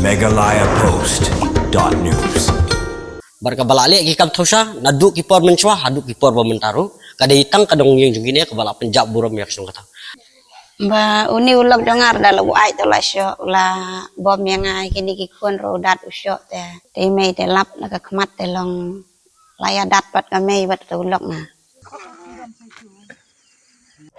megalayapost.news. Barkabalali gikam tosha nadu kipor menchwa hadu kipor bamentaro kada itang kadong yung gini kabala penjab buram yak sung kata. Ba uni ulog dengar dalam ai to la syo la bom yang ai kini kikun rodat usyo te mei te lap la ka khmat te long laya dat pat ka mei bat to ulog na.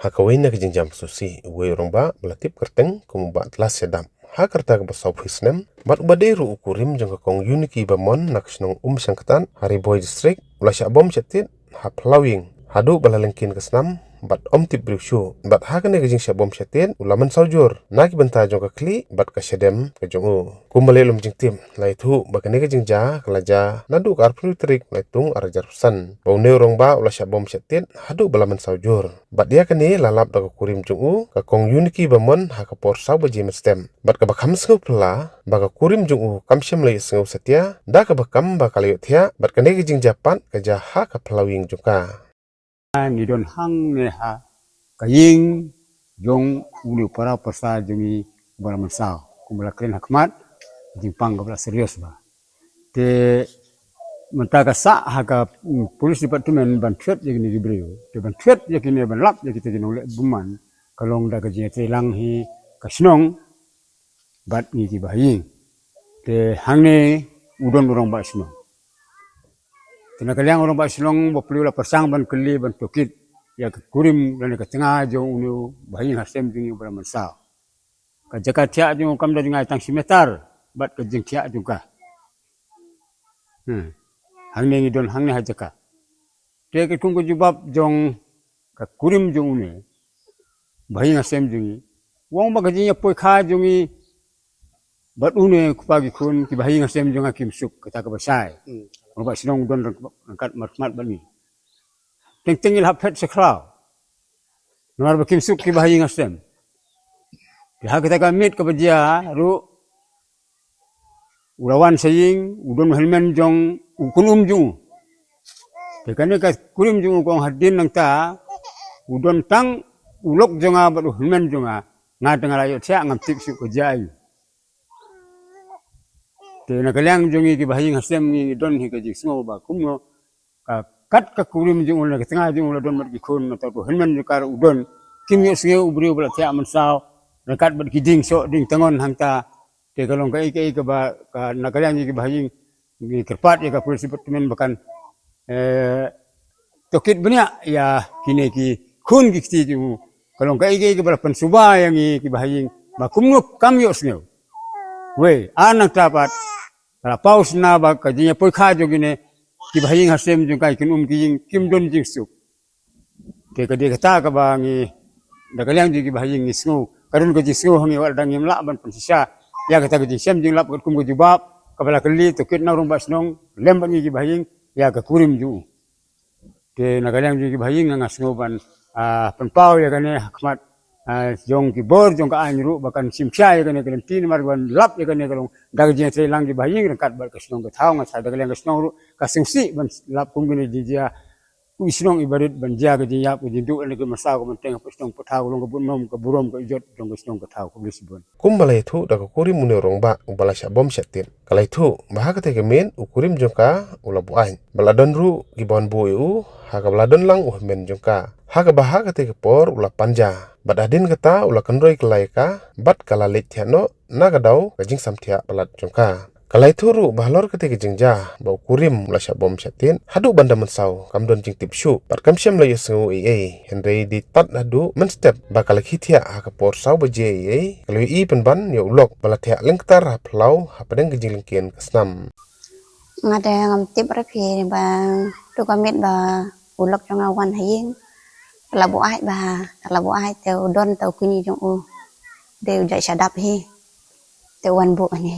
Hakawin na kijingjam susi uwe rongba belatip kerteng kumba telas sedam. Hakarta ke basau hisnem bat baderu ukurim jangka kong uniki bamon nakšnong sangkatan Hariboy district ulasya bom cetit haplawing hadu balalengkin kesnam bat tip briushu bat hakane kijing bom cetit ulaman saujur naki benta jangka kli bat kasedem kejongu kumbale lum jingtim laitu bakane kijing ja kelaja nadu karpru trik laitung arajar pesan baune rongba ulasya bom cetit hadu balaman saujur bat dia kene lalap daga kurim jungu ka kong uniki bamon hakapor sau baji mestem bat ka bakam sngau pela baga kurim jungu kamsyam lai sngau setia da ka bakam bakalayo thia bat kane kijing japan ka jaha ka pelawing jungka ni don hang ne ha kaying jong ulu para persa jungi bara mansau kumala kren hakmat jimpang kabla serius ba te mentaka sa ha polis departemen ban thret je ni dibrio te ban thret je kini ban lap je kita jenong le buman kalong da ka je te lang hi kasnong bat ni ki bahi te hang ne udon urang ba snong tena kaliang orang ba silong boplu la persang ban keli ban tokit ya kurim dan ke tengah jong unu bahin hasem jingi bara mansau ka jaka tia jong kam da jingai tang simetar bat ke jing tia juga hang ne don hang ne hajaka te ke tunggu jubab jong ka kurim jong unu bahin hasem jingi wong ba gajinya poi kha jongi bat unu kupagi kun ki bahin hasem jong akim suk kata ka basai Orang sinong don angkat mat bani. Tengil hapet sekrau. Nuar bakim suk ki bahayi ngasem. Pihak kita kamit ke bejia ru ulawan saying udon helmen jong ukunum jung. Tekane ka kurim jung kong hadin nang ta udon tang ulok jonga batu helmen jonga ngadeng ayo tia ngamtik suk ke jai. Te nakaliang jongi ki bahayi ngasem ni don hi ka jismo ba kumno ka kat ka kurim jung na tengah jung la don mat ki kun atau to helmen kar udon kim yo sngeu ubri bla tia mansau nakat bat ki ding so ding tangon hangta te kalong ka ikai ka ba ka nakaliang ki bahayi ni kerpat ya ka polis departemen bahkan tokit benya ya kini ki kun ki ti jung kalong ka ikai ka bla pensuba yang ki bahayi ba kumno kam yo sngeu we anak tapat kalau paus na ba kajinya poi kha jo gine ki bhaying hasem jung kai kinum ki kim don jing suk te ka de kata ka ba ngi da kalyang ji ki bhaying isngu karun ko ji sngu hangi wal dang imla ban pensisa ya kata ka ji sem jing lap kum ko jubab ka bala kali to kit na rum basnong lem ban ki bhaying ya ka kurim ju te na kalyang ji ki bhaying nga sngu ban pen pau ya kane hakmat jong ki bor jong ka anyru bahkan simsya ya kane kalen tin marwan lap ya kane kalong dag je tre lang di bahing kat bar kasnong ka thau nga sa dag lang kasnong ru ka singsi ban lap kum gene jia isnong ibarit ban jia ka jia ku jindu ne ke masa ko menteng kasnong pathau long ka bunom ka burom ka ijot jong kasnong ka thau ko lisbon kumbalai thu daga kurim mune rongba ubala sya bom setin kalai thu bahaka te kemen ukurim jongka ula buain baladon ru gibon boyu haka baladon lang men jongka haka bahaka te kepor ula panja bat adin kata ula kendroi kelai ka bat kala lit no naga dau kajing samtia balat jongka kalai turu bahlor kete kejing ja bau kurim ula sya bom setin hadu banda mensau kam don jing tipshu bat kam syam la yesu henry di tat hadu men step bakal khitia haka por sau baje kalau i penban ya ulok balatia lengtar haplau hapadeng kejing lengkien kesnam Ngade ngam tip rapi ba tu kamit ba ulok jong awan haying labu ai teu don teu kini jong u deu jai sadap hi teu wan bu ane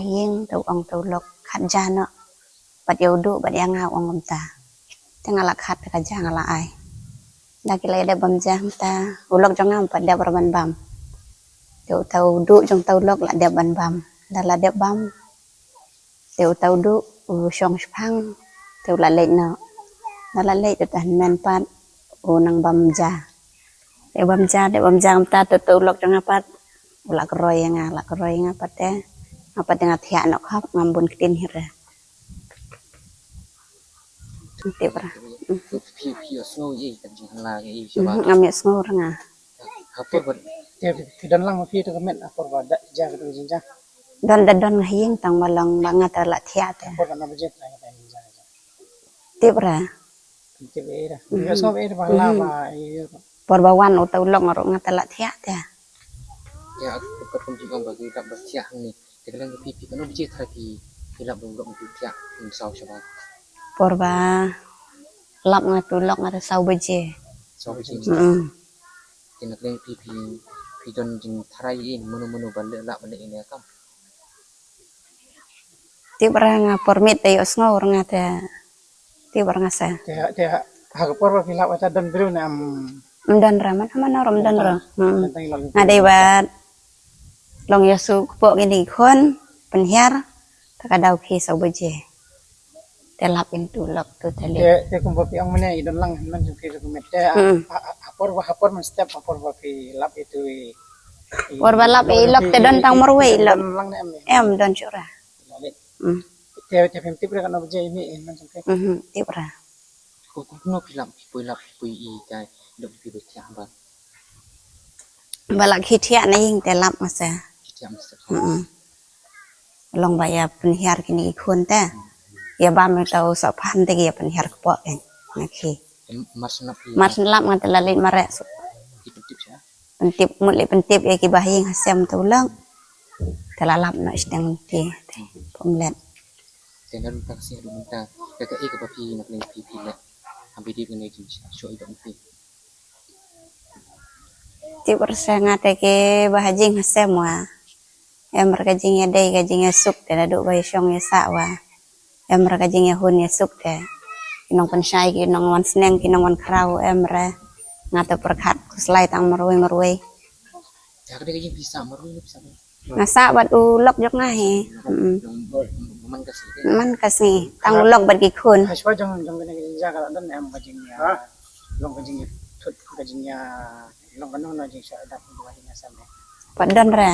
hieng teu ong teu lok khat jana bat yodu bat yang ngau ong ta tengala khat ka jang ala ai dakile de bam jam ta ulok jong am pat de ban bam teu du jong teu lok la de ban bam la de bam teu du shong phang teu la le no nalalay tutan men pat unang bamja de bamja ta tutulok jang pat ulak keroy nga pate apa dengan tiak nak hap ngambun kitin hira tip ra Phi snow ye kan jing la ye siapa ngamit ngor nga apa buat dan lang mafi to kamet apor ba da ja to jinja don ngahing tang malang bangat ala tiak te apor na budget na ka jinja tip ra ke beira yo so beira ba la ba yo por bawan utau long ngaro ngat ala tiak te ya aku pun juga bagi tak bersiah ni kita lang pi kan budget terapi kita belum budget insau siapa por ba lap ngatu lok ngata sau beje so budget kita lang pi don jing tarai in menu balik la balik ini kam tip ra nga permit te os ngor ngata tip ra nga sa te ha ka por ba pila wa ta dan biru na dan ra mana rom dan ra tang lang ngade ba long yasu po gini kon penhiar takadau ki sau beje telap itu lok tu tali te kumpa pi ang mane idon lang man ju ke kamet te apor man step apor ba pi lap itu por balap lok te don tang morwe lok lang na em don chura te pem tip ra kan budget ini man ju ke tibra aku no pui i kai dok pi bersiah ba balak hitia na ying telap masa kita mesti long baya penhiar kini kun te ya bam tau sapan te ya penhiar kepo en naki masna pi mas lap ngat lalit marek itu tip ya pentip muli pentip ya ki bahing hasem tu lang telalap na isteng ti pomlet dan lupa sih ada minta kakak ke papi nak lagi pi lah ambil dia kena jin show itu pi tibra ngate ke bahajing hasem wa em merkajing ya dei kajing ya suk te duk bai syong ya sa wa em merkajing ya hun ya suk te kinong pensai kinong wan sneng kinong wan krau em re ngate perkat kuslai tang marwe ya kada jin bisa maru ni bisa ngasa bat ulok jok ngahe man kasih tang ulok bat ki kun haswa jong kene jinja ka dan em ba jing ya long ka jing thut ka jing ya long ka no na jing sa dap ba hina samne padan re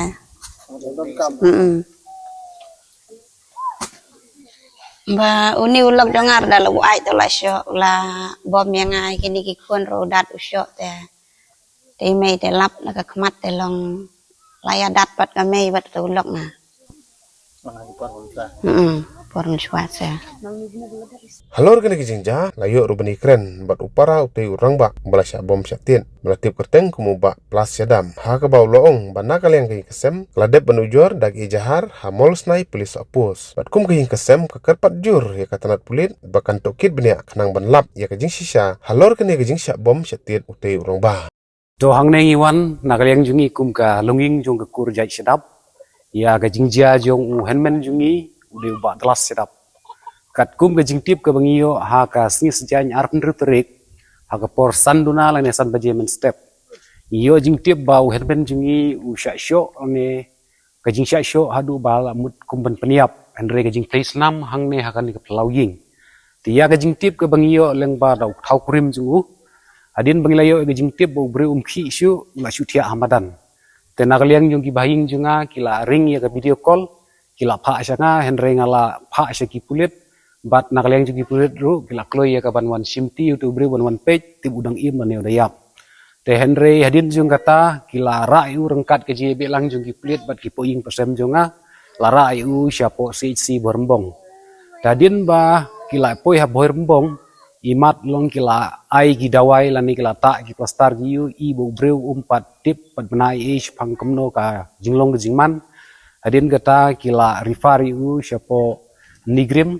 ba uni ulok dengar dah lu ai to la syok la bom yang ai kini ki kun rodat usyok te mei te lap la ka khmat te long laya dat pat ka mei bat tu ulok na porun swasa Halor kena kijingja, layo rubani kren, bat upara utei urang ba, balasya bom syatin, melatip kerteng kumu ba plas syadam, ha ka bau loong, bana kalian kaya kesem, ladep banujor, dagi jahar, ha mol snai pulis apus, bat kum kaya kesem, kekerpat jur, ya katanat pulit, bakan tokit benia, kenang ban lap, ya kajing sisa, halor kena kajing syak bom syatin utei urang ba. To hang neng iwan, nakaliang jungi kum ka lunging jung ka kur jai syadap, ya kajing jia jung henmen jungi, udah ubah telas sedap. Kat kum ke jingtip ke bangiyo ha ka sni sejanya arpen riterik ha ka por sanduna lang nesan bajemen step. Iyo jingtip bau herben jungi usya syo ne ka jing sya syo hadu bala mut kumben peniap andre ka jing place nam hang ne ha kan ke pelau ying. Tia ka jingtip ke bangiyo leng ba dau thau kurim jungu. Adin bangilayo ka jingtip bau bre khi syu la syutia hamadan. Tenakaliang jung ki bahing junga kila ring ya ka video call kila pha syanga henre ngala pha syaki pulit bat nakaliang jugi pulit ru kila kloy ya kaban wan simti youtube bre wan page tib udang im ban dayap te henre hadin jung kata kila ra yu rengkat ke jebe lang jugi pulit bat ki poing persem junga lara yu syapo CHC borembong dadin ba kila poi ha borembong imat long kila ai gi dawai lani kila ta ki plastar gi yu i bo bre umpat tip pat benai ish pangkemno ka jinglong ke jingman adin kata kila rifari u siapo nigrim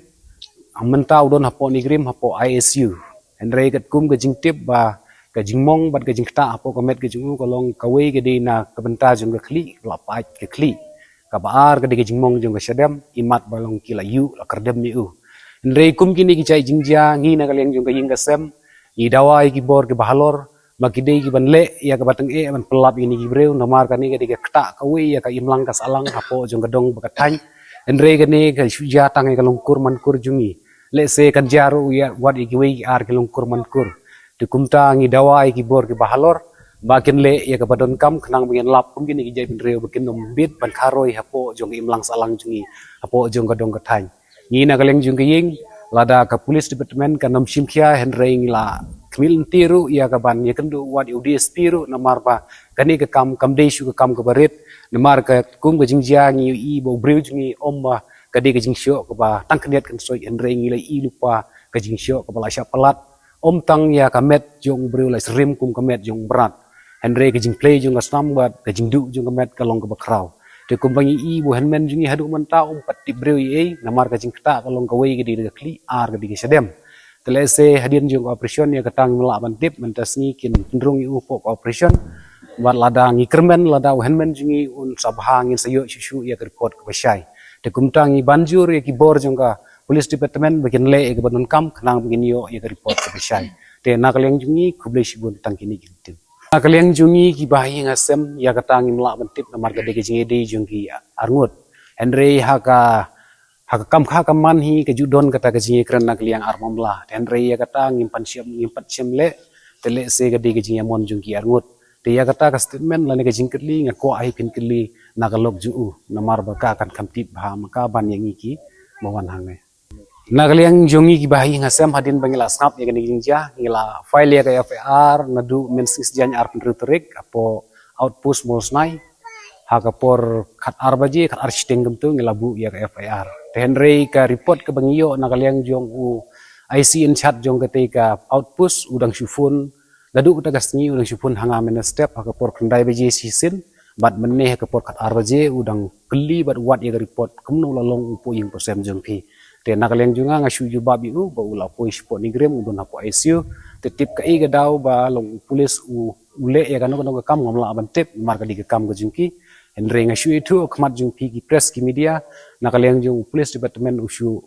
amenta udon hapo nigrim hapo ISU andre kat kum ke jingtip ba ke jingmong bat ke jingta hapo komet ke jingu kolong kawe ke dina kebenta jung ke kli lapai ke kli ka baar ke de jingmong jung ke syadam imat balong kila yu la kerdem ni u andre kum kini ki chai jingja ngi na kaleng jung ke ying kasem i dawai ki bor ke bahalor makidei ki banle ya ka bateng ban pelap ini ki breu nomar kani ka diga kta kawe ya ka imlang kas alang hapo jong gedong bakatany andre kani ka suja tang ka lungkur mankur jungi le se kan jaru ya wat iki we ar ka lungkur mankur di kumta ngi dawai ki bor ki bahalor bakin le ya ka badon kam khnang bingen lap kum gini jai bin reu bakin nom bit ban kharoi hapo jong imlang salang jungi hapo jong ka dong ka thai ni na kaleng jung ka ying lada ka police department ka nom simkhia henrei la kmil tiru ya ka ban ya kendu wat UDSP ru na marba kani ka kam desu ka kam ka barit na mar ka kum ka jingjia ngi i bo breu jungi omba kadi ka jingsyo ka ba tangkniat kan soi henrei ngi la i lupa ka jingsyo ka bala sya pelat om tang ya kamet jong breu la srim kum kamet jong berat Henry ke jing play jong asam bat ke jing du jong kamet kalong ke bakrau te kum bangi i bo henmen jungi hadu menta pat ti breu i namar ke jing kta kalong ke wei ke di kli ar ke di ke sedem tele se hadian jong operation ya ketang la bantip mentasni kin cenderung i upok operation bat lada ngi kermen lada henmen jungi un sabha ngin sayo shu ya ke report ke basai te kum tangi banjur ya ki bor jong ka police department bagian le ke banon kam kenang begini yo ya report ke besai te nakaleng jungi kublai sibun tangkini gitu nakaleng jungi ki bahi ngasem ya katang imla bentip na marga dege jingi de jungi arngut henry haka kam man hi ke judon kata ke jingi kren nakliang armamla henry ya katang impan siam le tele se ke dege jingi mon jungi arngut te ya kata ka statement la ne ke jingkli ngako ai pin kli nakalok ju na marba ka kan kamtip ha maka ban yang iki mawan hangai Nagaliang jongi ki bahi ngasem hadin bangila snap ya gani jingja ngila file ya ka FIR nadu mensis jan ar penruterik apo outpost mosnai hakapor khat arbaji khat architeng gemtu ngila bu ya ka FIR tenrei ka report ke bangiyo nagaliang jong u IC in chat jong ketika outpost udang syufun nadu kita gasni udang syufun hanga men step hakapor kendai baji sisin bat meneh hakapor khat arbaji udang keli bat wat ya report kumno lalong upo ying persem jong pi te nakaleng junga ngasyu juba biu ba ula poi sport ni grem udon hapo ICU te tip ka iga daw ba long pulis ule ya kanu kanu kam ngamla ban tip marka di kam ga jungki enre ngasyu itu khmat jungki ki press ki media nakaleng jung pulis department usyu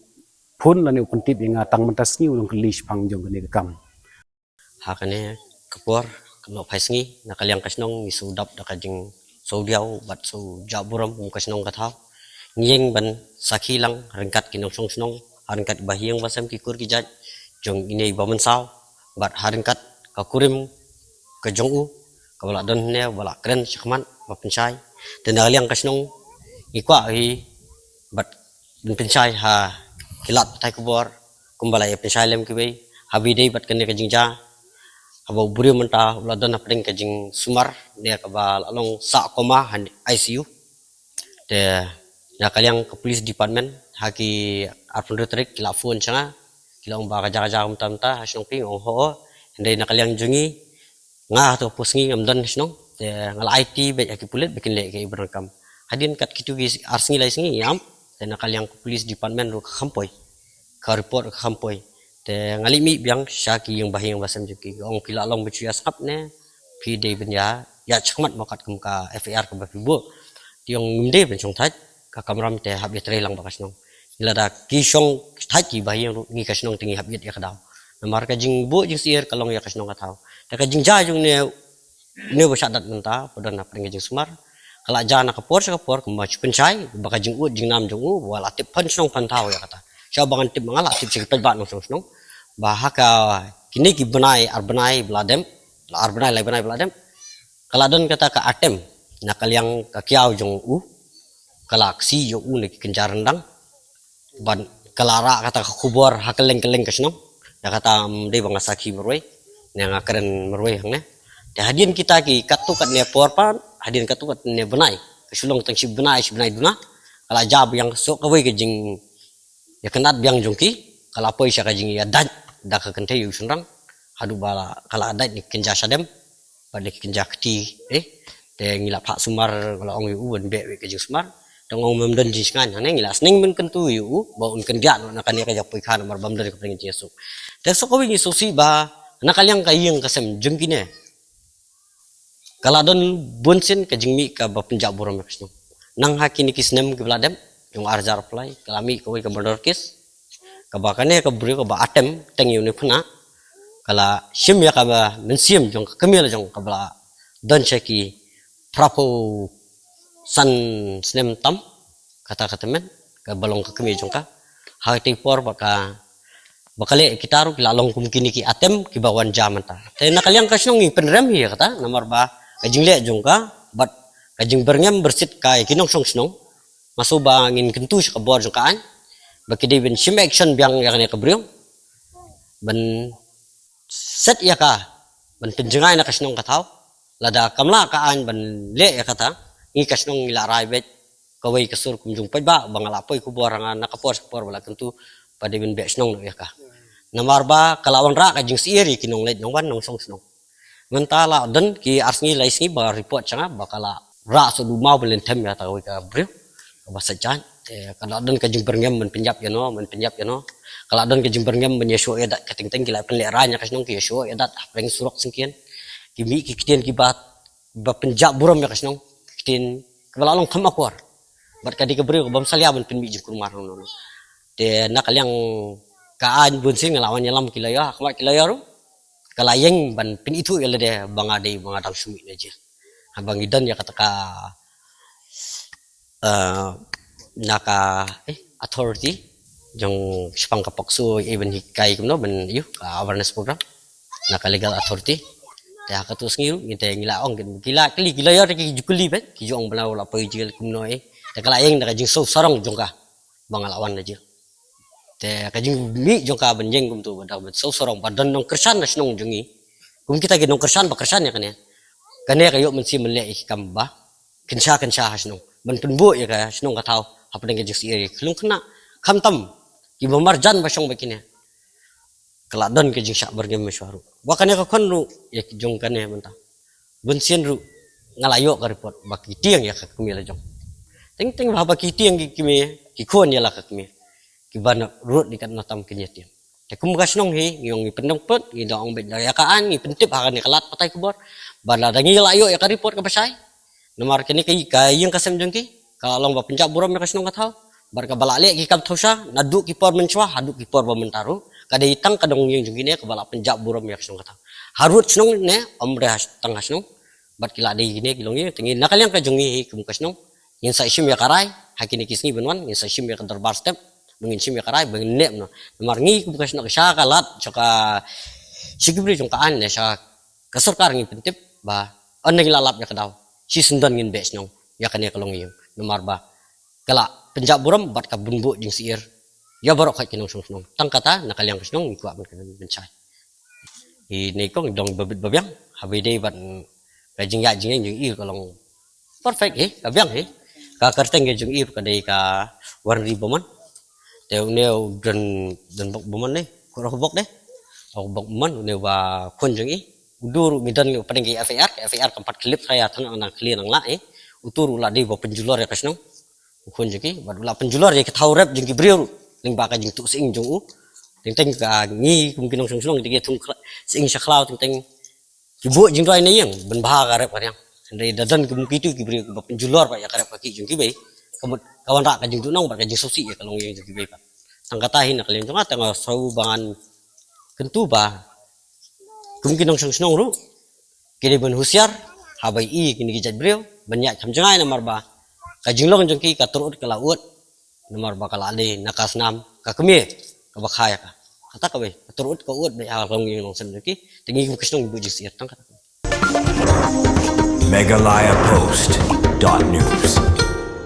phun lani ukun tip inga tang mentas ni ulung kelis pang jong gani kam hakane kapor kalo paisngi nakaleng kasnong isudap dakajing saudiau bat so jaburam kasnong kathau ngiyeng ban sakilang rengkat kinong song rengkat bahiyang basam kikur kijat jong ini bamen saw bat harengkat kakurim ke jongu kabala don ne bala kren sakman bapencai dan aliang kasnong ikwa hi bat pencai ha hilat tai kubor kumbala ya pencai lem kibai habidei bat kene kajingja aba buri menta uladon apring kajing sumar ne kabal along sa koma ICU de ya kalian ke police department haki arpun retrik kila phone changa kila umba ka jaga jaga mta hasong ping ho ndai na kalian jungi nga to posngi amdan hasong te ngal IT be haki pulit bikin le ke ibrangkam hadin kat kitu gi arsingi lai singi yam te na kalian ke police department ro khampoi ka report ka khampoi te ngali mi biang syaki yang bahing basam juki ong kila long becu asap ne pi de benya ya chakmat makat kum ka FIR ka bafibo tiong nde ben chong thaj ka kamram te habit relang bakas nong ilada kisong thaki bahiyang ngi kasnong tingi habit ya kadaw namar ka jing bu jing sier kalong ya kasnong kataw ta ka jing ja jung ne basadat menta podan na pring jing sumar kala jana ka por kumach pencai baka jing ut jing nam jung wala tip pan snong pantaw ya kata sya bangan tip mangala tip sik pat nong snong bahaka kini ki benai bladem lai benai bladem kala don kata ka atem nakal yang ka kiau jong kalaksi yo une kenjar rendang ban kalara kata kubor hakeleng kasno ya kata de bang saki meroi ne ngakren meroi hangne te hadin kita ki katukat ne porpan hadin katukat ne benai kesulong tang si benai duna kala jab yang sok kawai ke jing ya kenat biang jongki kala poi sya ka jing ya dan da ka kente yu sunrang hadu bala kala adat ni kenja sadem pada kenja keti te ngila pak sumar kala ong yu ben be ke jing sumar tangong memdan jiskan hane ngila sning men kentu yu ba un kendia no nakani ka japoi khan mar bam dari ka pring jesu te so ko wi sosi ba nakalyang kayeng kasem jengkine kaladon bunsin ka jingmi ka ba penjak borom kasno nang hakini kisnem ke bladem yung arjar play kalami ko ka bordor kis ka ba kane ka buri ka ba atem teng yu ne phuna kala sim ya ka ba mensim jong kamil jong ka bla don cheki prapo san snem tam kata men ka balong ka kemi jongka hati por baka bakali kita ru kilalong kumkini ki atem ki bawan jaman ta te nakaliang kasnong ngi penrem hi kata nomor ba kajing le jongka bat kajing berngem bersit kai kinong song snong masuba ngin kentu sa kabor jongkaan bakidi ben sim action biang yang ne kabriong ben set ya ka ben penjengai na kasnong kataw lada kamla kaan ben le ya kata ngi kasnong ilarai bet kawai kasur kumjung paiba bangalapoy kubor nga nakapor kapor wala kentu pada ben besnong ya ka namarba kalawan ra kajing siiri kinong led nong wan nong song snong mentala dan ki arsngi laisngi ba report changa bakala ra so du mau belen tem ya tawi ka brio ka basa jan kala dan kajing berngem men penjap ya no kala dan kajing berngem men yeso edat kating ting kila pen leranya kasnong ki yeso edat apreng surok singkian ki mi ki kiten ki ba penjap buram ya kasnong kiten kalalong kamakwar bat kadi ka brio bam salia men pen mi jing kurmar no te nakaliang kaan bunsin ngelawan nyelam kilaya kalau kilaya ru kalayeng ban pin itu ya de bangade bangadang sumi aja abang idan ya kata ka naka authority jong sepang kapaksu even hikai kumno ben yu awareness program naka legal authority ya katus ngiu ngite ngilaong gila kali kilaya ki jukuli bet ki jong belau la pejil kumno te kalayeng naka jing so sarong jongka bangalawan aja te kajing mi jongka benjeng kum tu badak bet so sorong badan nong kersan nas nong jungi kum kita ginong kersan ba kersan ya kane kayo mensi mele kamba kensa has nong ben penbu ya ka snong ka taw apa deng jing si klung kena kamtam ki marjan ba song bekine keladon ke jing sak bergem meswaru wakane ka kon ru ya jong kane mentah bensien ru ngalayo ka report baki tiang ya ka kumi la jong ting ting ba baki tiang ki kimi ki kon ya la ka kimi kibana rut di kan natam kenyetian te kum gasnong hi ngiyong ipendong pet ngidong bet dayakaan ngipentip akan kalat patay kubor bala dangi layo ya ka report ka basay nomor kini kayang kasem jengki kalong ba penjak buram ya kasnong kataw bar ka balale ki kam thosa nadu ki por menchwa hadu ki por ba mentaru kada itang kadong yung jengki ne ka bala penjak buram ya kasnong kataw harut snong ne omre has tang kasnong bat kila de gini kilong ye tingi nakaliang ka jengi kum kasnong yin sa isim ya karai hakini kisni benwan yin sa isim ya ka darbar step mungkin sim ya karai bengin nem no marngi ku bukas nak sya kalat saka sigibri jong kaan ne sya kasurkar ngi pentip ba oneng lalap ya kadaw si sundan ngin bes nong ya kan ya kalong yung nomar ba kala penjak buram bat ka bunbu jing siir ya barok kay kinong sung tang kata nakaliang kasnong ngikwa man kan bencay ini kong dong babit babyang habi day bat kajing ya jing ir kalong perfect kabyang ka kerteng jing ir kadai ka warni boman teu neu dan bok buman ne ko bok deh aku bok buman neu ba kunjung udur midan neu padeng FAR keempat klip saya tang nang clear nang la utur ulah di ba penjulor ya kasnong kunjung ba ulah penjulor ya ketau rap jeung kibriu ling ba ka jeung tu sing jeung ting ting ka ngi kum kinong sung dige tung sing saklau ting ting kibu jeung doi ne yang ben bah ka rap ka yang ndai dadan kum kitu kibriu ba penjulor ba ya ka rap ka ki jeung kibai kawan rak kajing tunong bar kajing susi ya kalong yang jadi bepa tangkatahin nak kalian tunga tengah sau bangan kentu ba kumkin nong snong ru kini ben husiar habai kini kijat brio banyak camjengai nomor ba kajing long jengki katurut kalaut nomor ba kalale nakasnam kakemie kabakhaya ka kata kabe katurut ka ut be kalong yang nong jengki tingi kum kisnong ibu jisiat tangkat Megalayapost.news